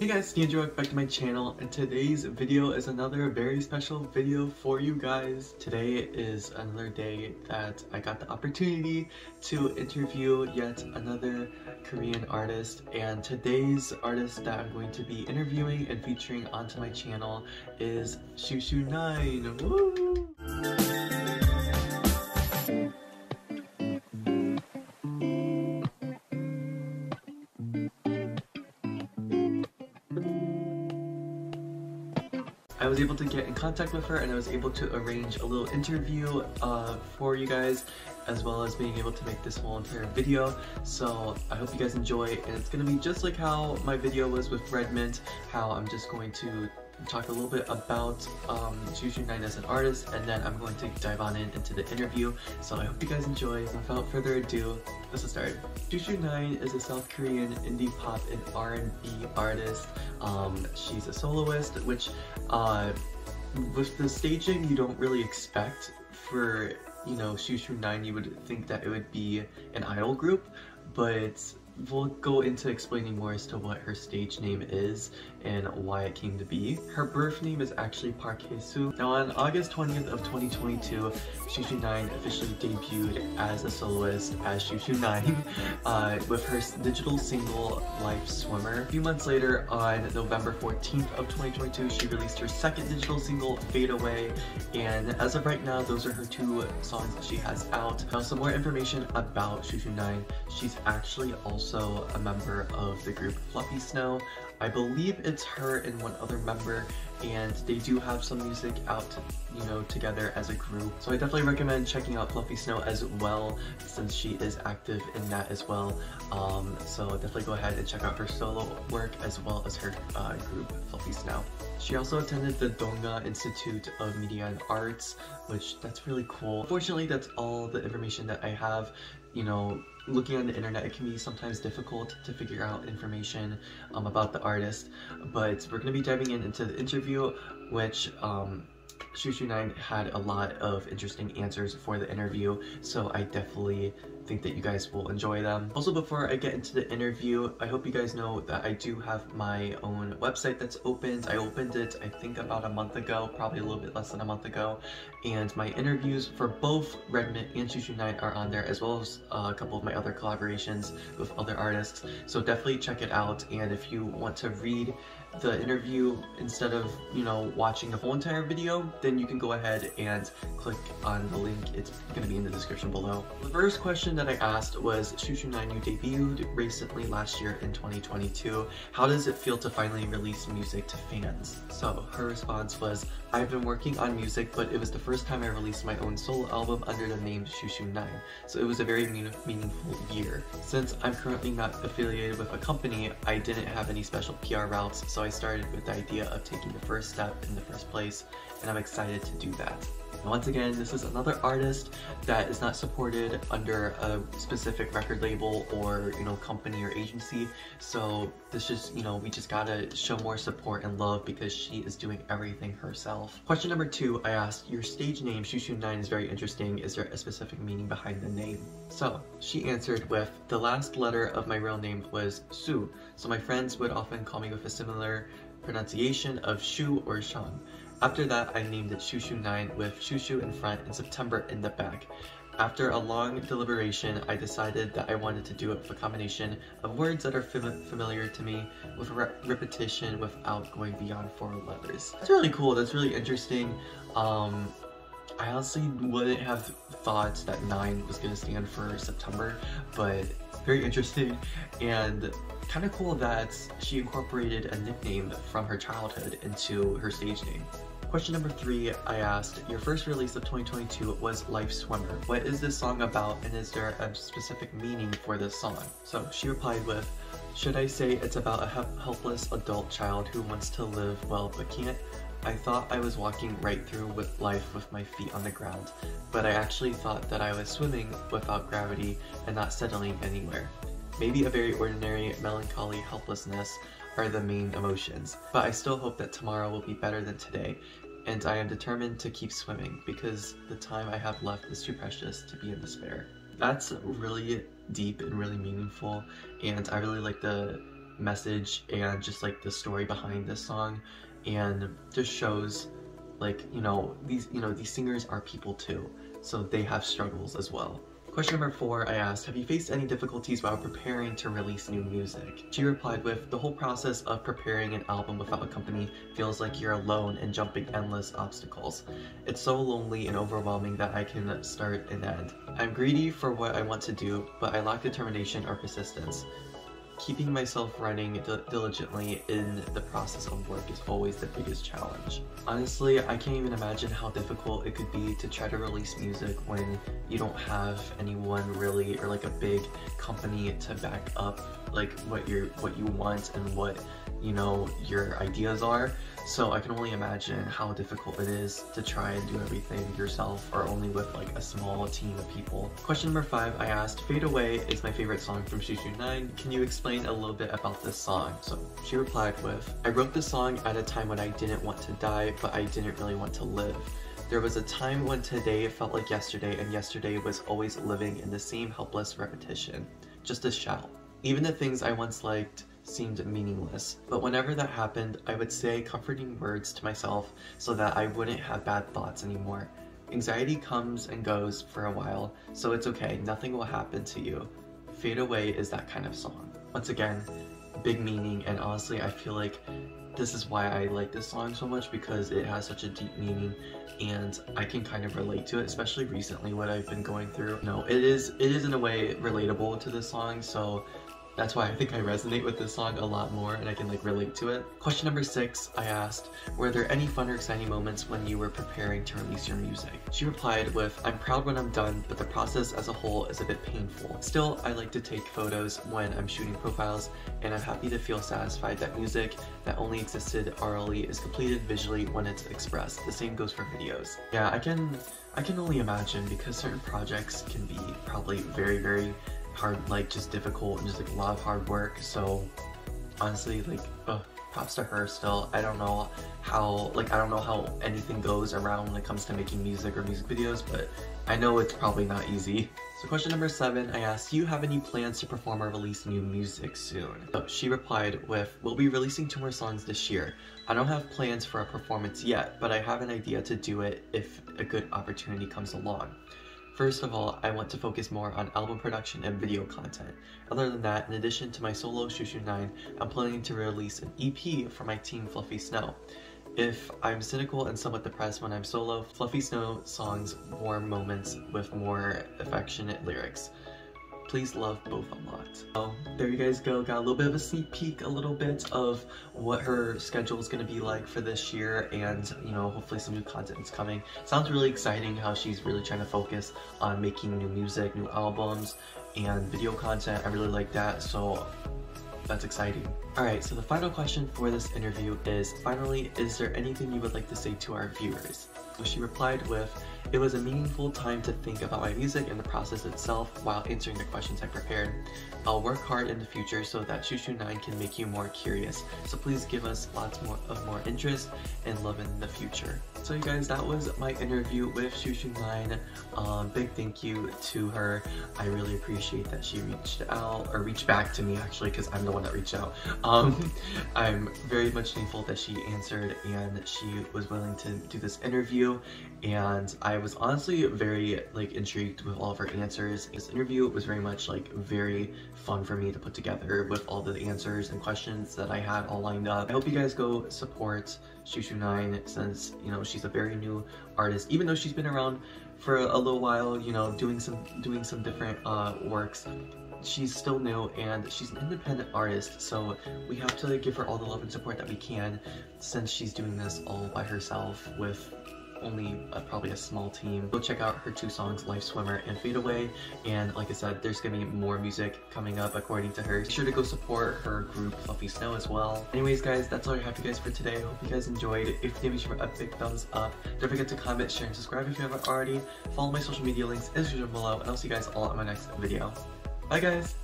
Hey guys, D'Angelo, welcome back to my channel, and today's video is another very special video for you guys. Today is another day that I got the opportunity to interview yet another Korean artist, and today's artist that I'm going to be interviewing and featuring onto my channel is SHUHU9. Woo! I was able to get in contact with her and I was able to arrange a little interview for you guys, as well as being able to make this whole entire video. So I hope you guys enjoy, and it's going to be just like how my video was with Redmond, how I'm just going to talk a little bit about SHUHU9 as an artist, and then I'm going to dive on into the interview. So I hope you guys enjoy. Without further ado, let's get started. SHUHU9 is a South Korean indie pop and R&B artist. She's a soloist, which with the staging you don't really expect for, you know, SHUHU9. You would think that it would be an idol group, but we'll go into explaining more as to what her stage name is and why it came to be. Her birth name is actually Park Hae-soo. Now on August 20th of 2022, SHUHU9 officially debuted as a soloist as SHUHU9 with her digital single Life Swimmer. A few months later, on November 14th of 2022, she released her second digital single, Fade Away, and as of right now, those are her two songs that she has out. Now some more information about SHUHU9. She's actually also a member of the group Fluffy Snow. I believe it's her and one other member, and they do have some music out, you know, together as a group. So I definitely recommend checking out Fluffy Snow as well, since she is active in that as well. So definitely go ahead and check out her solo work as well as her group Fluffy Snow. She also attended the Donga Institute of Media and Arts, which that's really cool. Unfortunately, that's all the information that I have. You know, looking on the internet, it can be sometimes difficult to figure out information about the artist, but we're going to be diving into the interview, which SHUHU9 had a lot of interesting answers for the interview, so I definitely think that you guys will enjoy them. Also, before I get into the interview, I hope you guys know that I do have my own website that's opened. I opened it, I think, about a month ago, probably a little bit less than a month ago, and my interviews for both Redmond and SHUHU9 are on there, as well as a couple of my other collaborations with other artists. So definitely check it out, and if you want to read the interview instead of, you know, watching the whole entire video, then you can go ahead and click on the link. It's going to be in the description below. The first question that I asked was, SHUHU9, you debuted recently last year in 2022. How does it feel to finally release music to fans? So her response was, I've been working on music, but it was the first time I released my own solo album under the name SHUHU9, so it was a very meaningful year. Since I'm currently not affiliated with a company, I didn't have any special PR routes, so I started with the idea of taking the first step in the first place, and I'm excited to do that. And once again, this is another artist that is not supported under a specific record label or, you know, company or agency, so this just, you know, we just gotta show more support and love because she is doing everything herself. Question number 2, I asked, your stage name SHUHU9 is very interesting. Is there a specific meaning behind the name? So she answered with, the last letter of my real name was Su, so my friends would often call me with a similar pronunciation of Shu or Shang. After that, I named it SHUHU9 with Shushu in front and September in the back. After a long deliberation, I decided that I wanted to do it with a combination of words that are familiar to me with repetition without going beyond 4 letters. That's really cool. That's really interesting. I honestly wouldn't have thought that 9 was going to stand for September, but very interesting, and kind of cool that she incorporated a nickname from her childhood into her stage name. Question number 3, I asked, your first release of 2022 was Life Swimmer. What is this song about, and is there a specific meaning for this song? So she replied with, should I say it's about a helpless adult child who wants to live well but can't? I thought I was walking right through with life with my feet on the ground, but I actually thought that I was swimming without gravity and not settling anywhere. Maybe a very ordinary, melancholy helplessness are the main emotions, but I still hope that tomorrow will be better than today, and I am determined to keep swimming because the time I have left is too precious to be in despair. That's really deep and really meaningful, and I really like the message and just like the story behind this song, and just shows like, these singers are people too, so they have struggles as well. Question number 4, I asked, have you faced any difficulties while preparing to release new music? She replied with, the whole process of preparing an album without a company feels like you're alone and jumping endless obstacles. It's so lonely and overwhelming that I can start and end. I'm greedy for what I want to do, but I lack determination or persistence. Keeping myself running diligently in the process of work is always the biggest challenge. Honestly, I can't even imagine how difficult it could be to try to release music when you don't have anyone really, or like a big company to back up like what you want and what your ideas are. So I can only imagine how difficult it is to try and do everything yourself, or only with like a small team of people. Question number 5, I asked, Fade Away is my favorite song from SHUHU9. Can you explain a little bit about this song? So she replied with, I wrote this song at a time when I didn't want to die, but I didn't really want to live. There was a time when today felt like yesterday, and yesterday was always living in the same helpless repetition. Just a shell. Even the things I once liked seemed meaningless, but whenever that happened, I would say comforting words to myself so that I wouldn't have bad thoughts anymore. Anxiety comes and goes for a while, so it's okay, nothing will happen to you. Fade Away is that kind of song. Once again, big meaning, and honestly, I feel like this is why I like this song so much, because it has such a deep meaning and I can kind of relate to it, especially recently what I've been going through. No, it is in a way relatable to this song, so that's why I think I resonate with this song a lot more and I can like relate to it. Question number 6, I asked, were there any fun or exciting moments when you were preparing to release your music? She replied with, I'm proud when I'm done, but the process as a whole is a bit painful. Still, I like to take photos when I'm shooting profiles, and I'm happy to feel satisfied that music that only existed orally is completed visually when it's expressed. The same goes for videos. Yeah, I can only imagine, because certain projects can be probably very, very hard, like just difficult and just like a lot of hard work. So honestly, like props to her still. I don't know how anything goes around when it comes to making music or music videos, but I know it's probably not easy. So question number 7, I asked, do you have any plans to perform or release new music soon? So she replied with, we'll be releasing 2 more songs this year. I don't have plans for a performance yet, but I have an idea to do it if a good opportunity comes along. First of all, I want to focus more on album production and video content. Other than that, in addition to my solo SHUHU9, I'm planning to release an EP for my team Fluffy Snow. If I'm cynical and somewhat depressed when I'm solo, Fluffy Snow songs warm moments with more affectionate lyrics. Please love both a lot. So there you guys go, got a little bit of a sneak peek, a little bit of what her schedule is going to be like for this year, and hopefully some new content is coming. Sounds really exciting how she's really trying to focus on making new music, new albums, and video content. I really like that, so that's exciting. Alright, so the final question for this interview is, finally, is there anything you would like to say to our viewers? So she replied with, it was a meaningful time to think about my music and the process itself while answering the questions I prepared. I'll work hard in the future so that SHUHU9 can make you more curious. So please give us lots more interest and love in the future. So you guys, that was my interview with SHUHU9. Big thank you to her. I really appreciate that she reached back to me actually, because I'm the one that reached out. I'm very much thankful that she answered and she was willing to do this interview, and I was honestly very intrigued with all of her answers. This interview was very much very fun for me to put together with all the answers and questions that I had all lined up. I hope you guys go support SHUHU9, since she's a very new artist, even though she's been around for a little while, doing some different works. She's still new and she's an independent artist, so we have to give her all the love and support that we can, since she's doing this all by herself with only probably a small team. Go check out her 2 songs, Life Swimmer and Fade Away, and like I said, there's gonna be more music coming up according to her. Be sure to go support her group Fluffy Snow as well. Anyways guys, that's all I have for you guys for today. I hope you guys enjoyed. If you did, be sure to give a big thumbs up. Don't forget to comment, share, and subscribe if you haven't already. Follow my social media links in the description below, and I'll see you guys all in my next video. Bye guys!